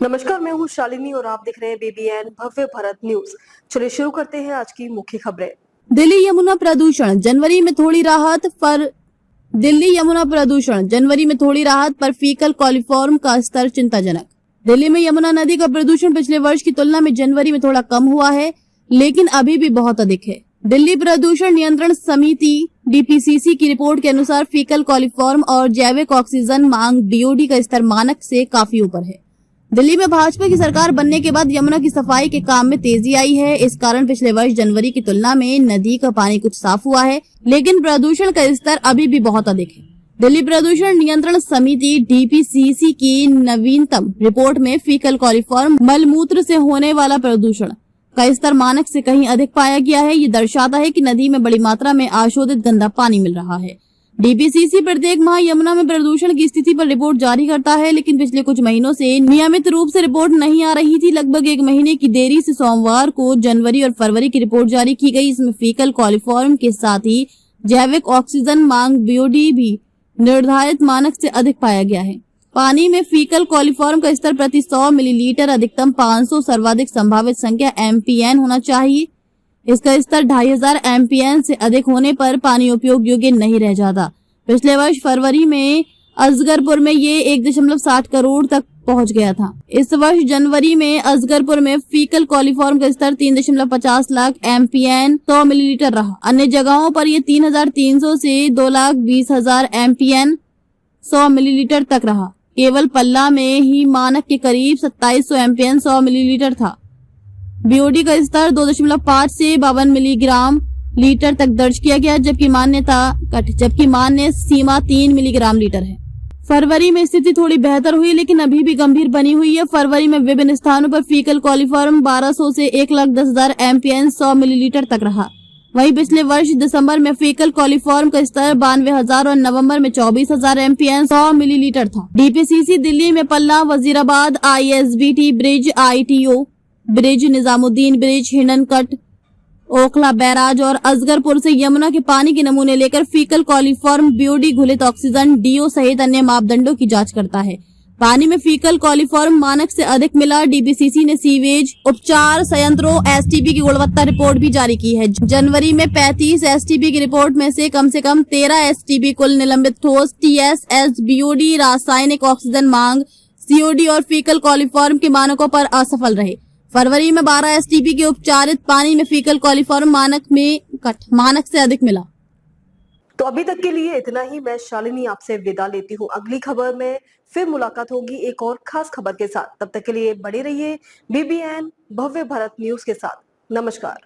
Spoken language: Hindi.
नमस्कार, मैं हूँ शालिनी और आप देख रहे हैं बीबीएन भव्य भारत न्यूज। चलिए शुरू करते हैं आज की मुख्य खबरें। दिल्ली यमुना प्रदूषण जनवरी में थोड़ी राहत पर फीकल कॉलिफॉर्म का स्तर चिंताजनक। दिल्ली में यमुना नदी का प्रदूषण पिछले वर्ष की तुलना में जनवरी में थोड़ा कम हुआ है, लेकिन अभी भी बहुत अधिक है। दिल्ली प्रदूषण नियंत्रण समिति डीपीसीसी की रिपोर्ट के अनुसार फीकल कॉलिफॉर्म और जैविक ऑक्सीजन मांग बीओडी का स्तर मानक से काफी ऊपर है। दिल्ली में भाजपा की सरकार बनने के बाद यमुना की सफाई के काम में तेजी आई है। इस कारण पिछले वर्ष जनवरी की तुलना में नदी का पानी कुछ साफ हुआ है, लेकिन प्रदूषण का स्तर अभी भी बहुत अधिक है। दिल्ली प्रदूषण नियंत्रण समिति डीपीसीसी की नवीनतम रिपोर्ट में फीकल कॉलिफॉर्म मलमूत्र से होने वाला प्रदूषण का स्तर मानक से कहीं अधिक पाया गया है। ये दर्शाता है कि नदी में बड़ी मात्रा में अशोधित गंदा पानी मिल रहा है। डीपीसीसी प्रत्येक माह यमुना में प्रदूषण की स्थिति पर रिपोर्ट जारी करता है, लेकिन पिछले कुछ महीनों से नियमित रूप से रिपोर्ट नहीं आ रही थी। लगभग एक महीने की देरी से सोमवार को जनवरी और फरवरी की रिपोर्ट जारी की गई। इसमें फीकल कॉलिफॉर्म के साथ ही जैविक ऑक्सीजन मांग बीओडी भी निर्धारित मानक से अधिक पाया गया है। पानी में फीकल कॉलिफॉर्म का स्तर प्रति 100 मिलीलीटर अधिकतम 500, सर्वाधिक संभावित संख्या एमपीएन होना चाहिए। इसका स्तर 2500 एमपीएन से अधिक होने पर पानी उपयोग योग्य नहीं रह जाता। पिछले वर्ष फरवरी में असगरपुर में ये 1.7 करोड़ तक पहुंच गया था। इस वर्ष जनवरी में असगरपुर में फीकल कॉलिफॉर्म का स्तर 3.50 लाख एमपीएन 100 मिलीलीटर रहा। अन्य जगहों पर ये 3300 से 2,20,000 एमपीएन 100 मिलीलीटर तक रहा। केवल पल्ला में ही मानक के करीब 2700 एमपीएन 100 मिलीलीटर था। बीओडी का स्तर 2.5 से 52 मिलीग्राम लीटर तक दर्ज किया गया, जबकि मान्य सीमा 3 मिलीग्राम लीटर है। फरवरी में स्थिति थोड़ी बेहतर हुई, लेकिन अभी भी गंभीर बनी हुई है। फरवरी में विभिन्न स्थानों पर फीकल कॉलिफॉर्म 1200 से 1,10,000 एमपीएन 100 मिलीलीटर तक रहा। वहीं पिछले वर्ष दिसंबर में फीकल कॉलिफॉर्म का स्तर 92,000 और नवंबर में 24,000 एमपीएन 100 मिलीलीटर था। डीपीसीसी दिल्ली में Palla, Wazirabad, ISBT bridge, ITO bridge, Nizamuddin bridge, Hindon Cut, Okhla barrage और असगरपुर से यमुना के पानी के नमूने लेकर फीकल कॉलिफॉर्म, बीओडी, घुलित ऑक्सीजन, डीओ सहित अन्य मापदंडों की जांच करता है। पानी में फीकल कॉलिफॉर्म मानक से अधिक मिला। डीपीसीसी ने सीवेज उपचार संयंत्रों एसटीपी की गुणवत्ता रिपोर्ट भी जारी की है। जनवरी में 35 एसटीपी की रिपोर्ट में से कम 13 एसटीपी कुल निलंबित ठोस टीएसएस, बीओडी, रासायनिक ऑक्सीजन मांग, सीओडी और फीकल कॉलिफॉर्म के मानकों पर असफल रहे। फरवरी में 12 एसटीपी के उपचारित पानी में फीकल कॉलिफॉर्म मानक से अधिक मिला। तो अभी तक के लिए इतना ही। मैं शालिनी आपसे विदा लेती हूँ। अगली खबर में फिर मुलाकात होगी एक और खास खबर के साथ। तब तक के लिए बने रहिए बीबीएन भव्य भारत न्यूज के साथ। नमस्कार।